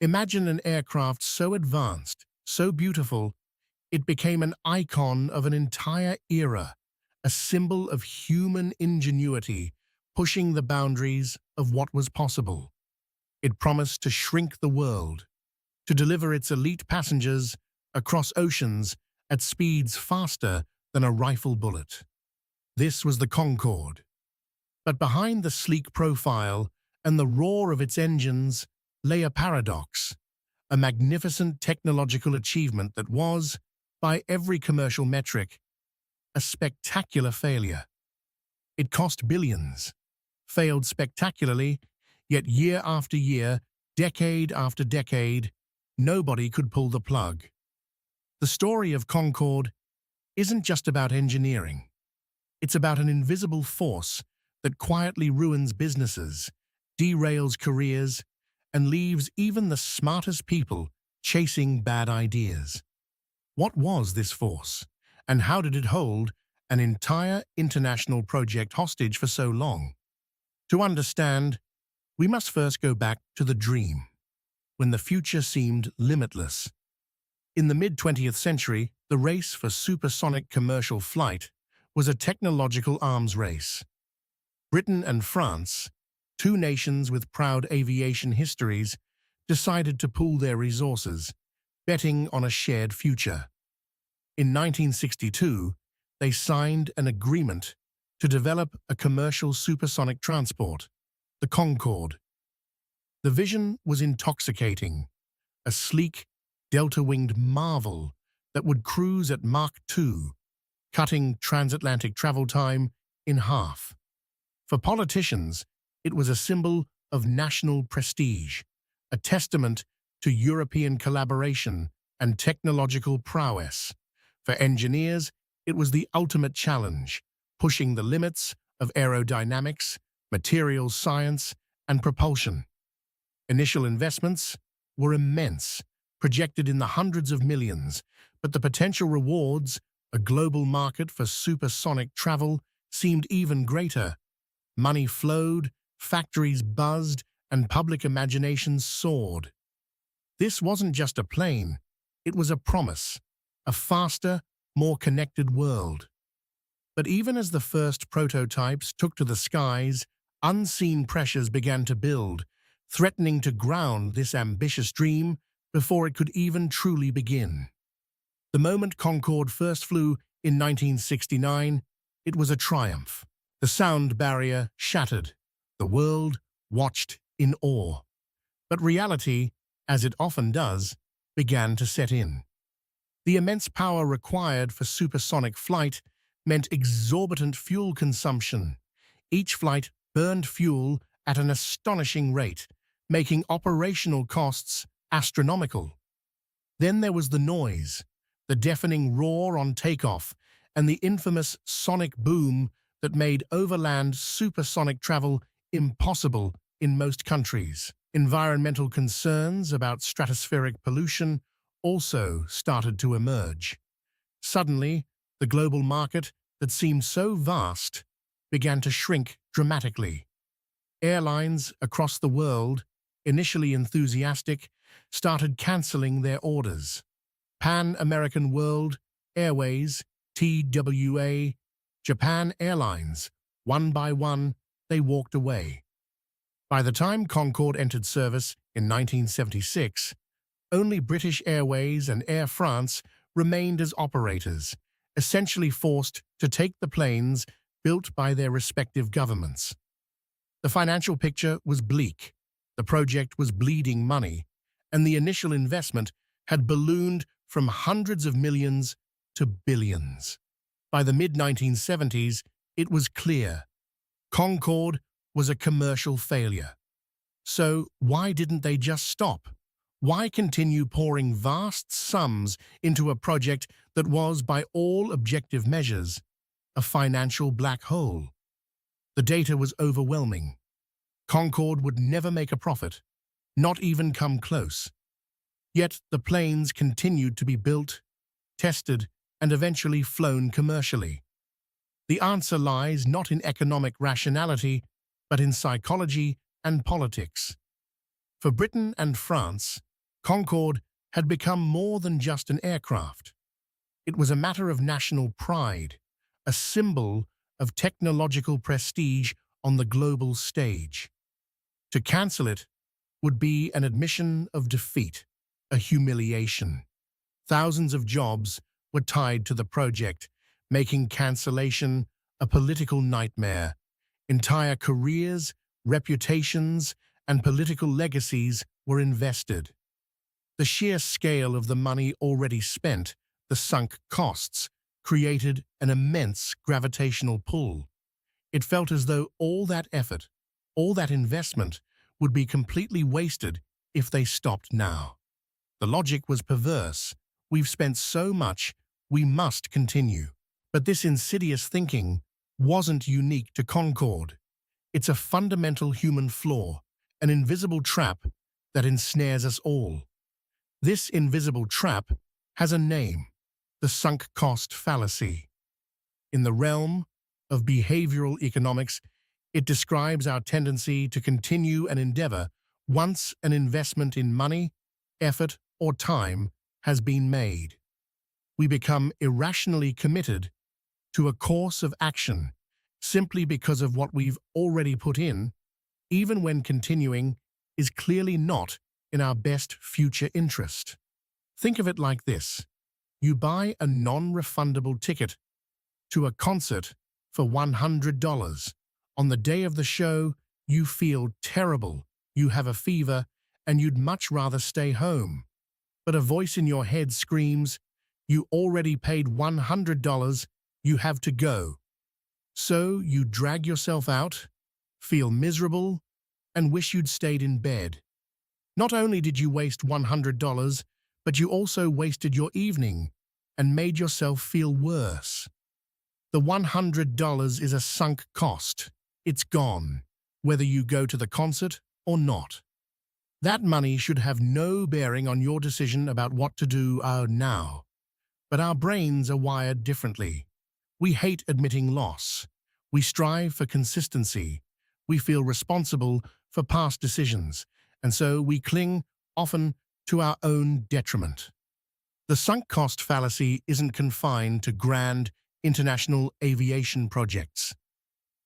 Imagine an aircraft so advanced, so beautiful, it became an icon of an entire era, a symbol of human ingenuity, pushing the boundaries of what was possible. It promised to shrink the world, to deliver its elite passengers across oceans at speeds faster than a rifle bullet. This was the Concorde. But behind the sleek profile and the roar of its engines lay a paradox, a magnificent technological achievement that was, by every commercial metric, a spectacular failure. It cost billions, failed spectacularly, yet year after year, decade after decade, nobody could pull the plug. The story of Concorde isn't just about engineering. It's about an invisible force that quietly ruins businesses, derails careers, and leaves even the smartest people chasing bad ideas. What was this force, and how did it hold an entire international project hostage for so long? To understand, we must first go back to the dream, when the future seemed limitless. In the mid-20th century, the race for supersonic commercial flight was a technological arms race. Britain and France, two nations with proud aviation histories, decided to pool their resources, betting on a shared future. In 1962, they signed an agreement to develop a commercial supersonic transport, the Concorde. The vision was intoxicating, a sleek, delta-winged marvel that would cruise at Mach 2, cutting transatlantic travel time in half. For politicians, it was a symbol of national prestige, a testament to European collaboration and technological prowess. For engineers, it was the ultimate challenge, pushing the limits of aerodynamics, materials science, and propulsion. Initial investments were immense, projected in the hundreds of millions, but the potential rewards, a global market for supersonic travel, seemed even greater. Money flowed, factories buzzed, and public imaginations soared. This wasn't just a plane, it was a promise, a faster, more connected world. But even as the first prototypes took to the skies, unseen pressures began to build, threatening to ground this ambitious dream before it could even truly begin. The moment Concorde first flew in 1969, it was a triumph. The sound barrier shattered. The world watched in awe. But reality, as it often does, began to set in. The immense power required for supersonic flight meant exorbitant fuel consumption. Each flight burned fuel at an astonishing rate, making operational costs astronomical. Then there was the noise, the deafening roar on takeoff, and the infamous sonic boom that made overland supersonic travel impossible in most countries. Environmental concerns about stratospheric pollution also started to emerge. Suddenly, the global market that seemed so vast began to shrink dramatically. Airlines across the world, initially enthusiastic, started canceling their orders. Pan American World Airways, TWA, Japan Airlines, one by one, they walked away. By the time Concorde entered service in 1976, only British Airways and Air France remained as operators, essentially forced to take the planes built by their respective governments. The financial picture was bleak, the project was bleeding money, and the initial investment had ballooned from hundreds of millions to billions. By the mid-1970s, it was clear. Concorde was a commercial failure. So why didn't they just stop? Why continue pouring vast sums into a project that was, by all objective measures, a financial black hole? The data was overwhelming. Concorde would never make a profit, not even come close. Yet the planes continued to be built, tested, and eventually flown commercially. The answer lies not in economic rationality, but in psychology and politics. For Britain and France, Concorde had become more than just an aircraft. It was a matter of national pride, a symbol of technological prestige on the global stage. To cancel it would be an admission of defeat, a humiliation. Thousands of jobs were tied to the project, making cancellation a political nightmare. Entire careers, reputations, and political legacies were invested. The sheer scale of the money already spent, the sunk costs, created an immense gravitational pull. It felt as though all that effort, all that investment, would be completely wasted if they stopped now. The logic was perverse. We've spent so much, we must continue. But this insidious thinking wasn't unique to Concorde. It's a fundamental human flaw, an invisible trap that ensnares us all. This invisible trap has a name: the sunk cost fallacy. In the realm of behavioral economics, it describes our tendency to continue an endeavor once an investment in money, effort, or time has been made. We become irrationally committed to a course of action simply because of what we've already put in, even when continuing is clearly not in our best future interest. Think of it like this. You buy a non-refundable ticket to a concert for $100. On the day of the show, you feel terrible, you have a fever, and you'd much rather stay home. But a voice in your head screams, "You already paid $100, you have to go." So you drag yourself out, feel miserable, and wish you'd stayed in bed. Not only did you waste $100, but you also wasted your evening and made yourself feel worse. The $100 is a sunk cost. It's gone, whether you go to the concert or not. That money should have no bearing on your decision about what to do now. But our brains are wired differently. We hate admitting loss. We strive for consistency. We feel responsible for past decisions, and so we cling, often, to our own detriment. The sunk cost fallacy isn't confined to grand, international aviation projects.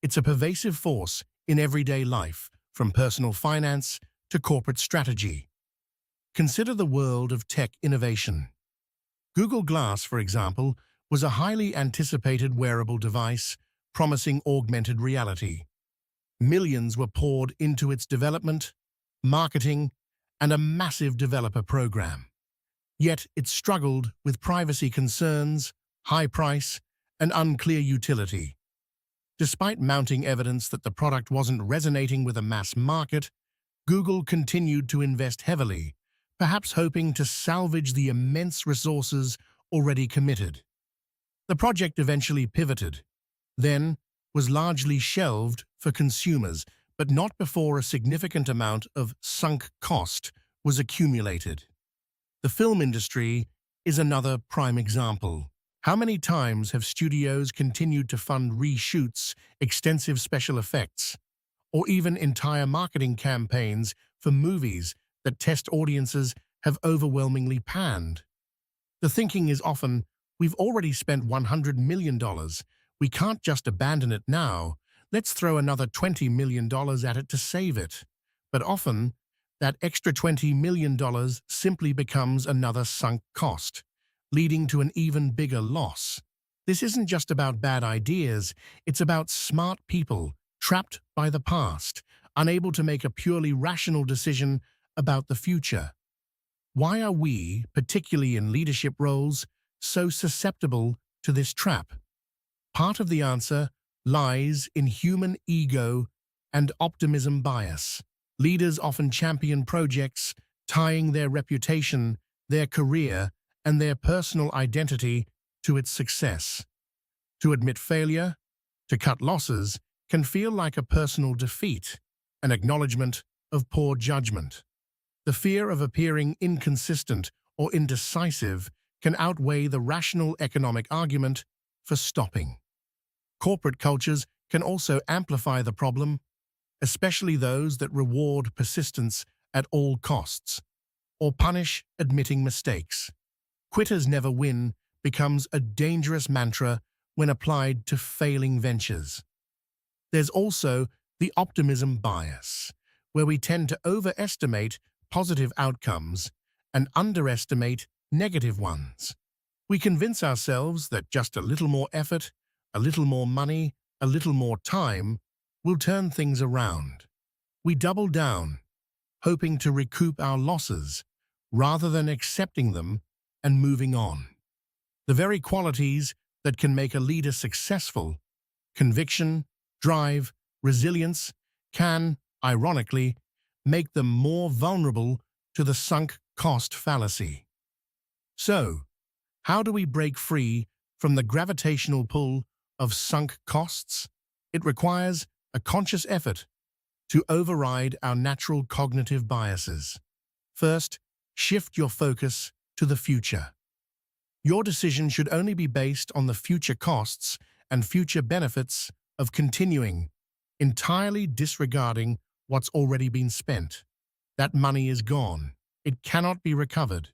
It's a pervasive force in everyday life, from personal finance to corporate strategy. Consider the world of tech innovation. Google Glass, for example, was a highly anticipated wearable device promising augmented reality. Millions were poured into its development, marketing, and a massive developer program. Yet it struggled with privacy concerns, high price, and unclear utility. Despite mounting evidence that the product wasn't resonating with a mass market, Google continued to invest heavily, perhaps hoping to salvage the immense resources already committed. The project eventually pivoted, then was largely shelved for consumers, but not before a significant amount of sunk cost was accumulated. The film industry is another prime example. How many times have studios continued to fund reshoots, extensive special effects, or even entire marketing campaigns for movies that test audiences have overwhelmingly panned? The thinking is often, we've already spent $100 million. We can't just abandon it now. Let's throw another $20 million at it to save it. But often, that extra $20 million simply becomes another sunk cost, leading to an even bigger loss. This isn't just about bad ideas, it's about smart people trapped by the past, unable to make a purely rational decision about the future. Why are we, particularly in leadership roles, so susceptible to this trap? Part of the answer lies in human ego and optimism bias. Leaders often champion projects tying their reputation, their career, and their personal identity to its success. To admit failure, to cut losses, can feel like a personal defeat, an acknowledgement of poor judgment. The fear of appearing inconsistent or indecisive can outweigh the rational economic argument for stopping. Corporate cultures can also amplify the problem, especially those that reward persistence at all costs. or punish admitting mistakes. Quitters never win becomes a dangerous mantra when applied to failing ventures. There's also the optimism bias, where we tend to overestimate positive outcomes and underestimate negative ones. We convince ourselves that just a little more effort, a little more money, a little more time will turn things around. We double down, hoping to recoup our losses rather than accepting them and moving on. The very qualities that can make a leader successful, conviction, drive, resilience, can, ironically, make them more vulnerable to the sunk cost fallacy. So, how do we break free from the gravitational pull of sunk costs? It requires a conscious effort to override our natural cognitive biases. First, shift your focus to the future. Your decision should only be based on the future costs and future benefits of continuing, entirely disregarding what's already been spent. That money is gone. It cannot be recovered.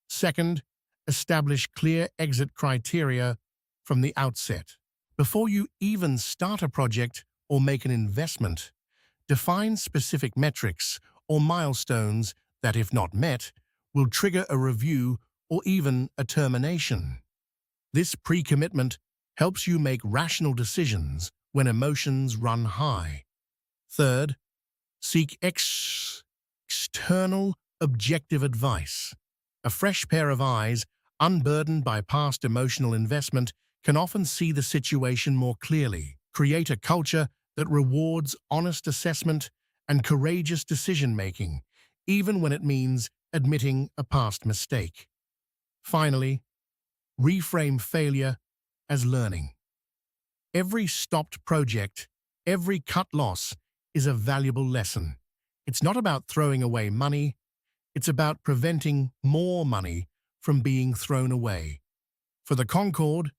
Second, establish clear exit criteria from the outset. Before you even start a project or make an investment, define specific metrics or milestones that, if not met, will trigger a review or even a termination. This pre-commitment helps you make rational decisions when emotions run high. Third, seek external objective advice. A fresh pair of eyes, unburdened by past emotional investment, can often see the situation more clearly. Create a culture that rewards honest assessment and courageous decision-making, even when it means admitting a past mistake. Finally, reframe failure as learning. Every stopped project, every cut loss is a valuable lesson. It's not about throwing away money, it's about preventing more money from being thrown away. For the Concorde,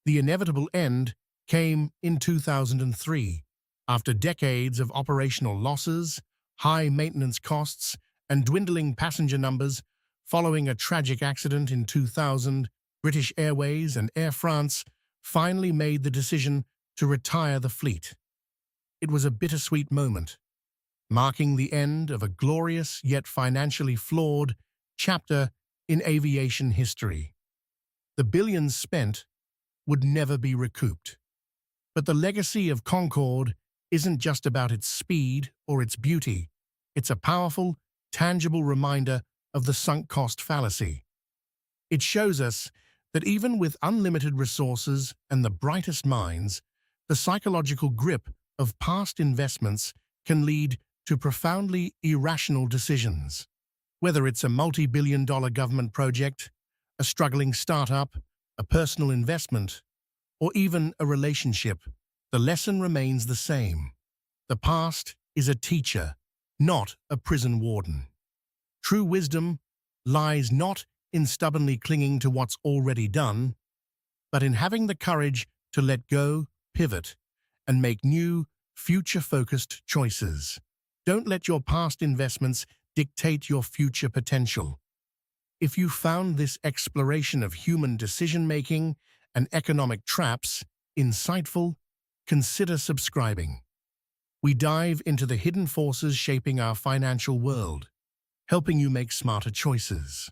the inevitable end came in 2003, after decades of operational losses, high maintenance costs, and dwindling passenger numbers. Following a tragic accident in 2000, British Airways and Air France finally made the decision to retire the fleet. It was a bittersweet moment, marking the end of a glorious yet financially flawed chapter in aviation history. The billions spent would never be recouped. But the legacy of Concorde isn't just about its speed or its beauty. It's a powerful, tangible reminder of the sunk cost fallacy. It shows us that even with unlimited resources and the brightest minds, the psychological grip of past investments can lead to profoundly irrational decisions. Whether it's a multi-billion-dollar government project, a struggling startup, a personal investment, or even a relationship, the lesson remains the same. The past is a teacher, not a prison warden. True wisdom lies not in stubbornly clinging to what's already done, but in having the courage to let go, pivot, and make new, future-focused choices. Don't let your past investments dictate your future potential. If you found this exploration of human decision-making and economic traps insightful, consider subscribing. We dive into the hidden forces shaping our financial world, helping you make smarter choices.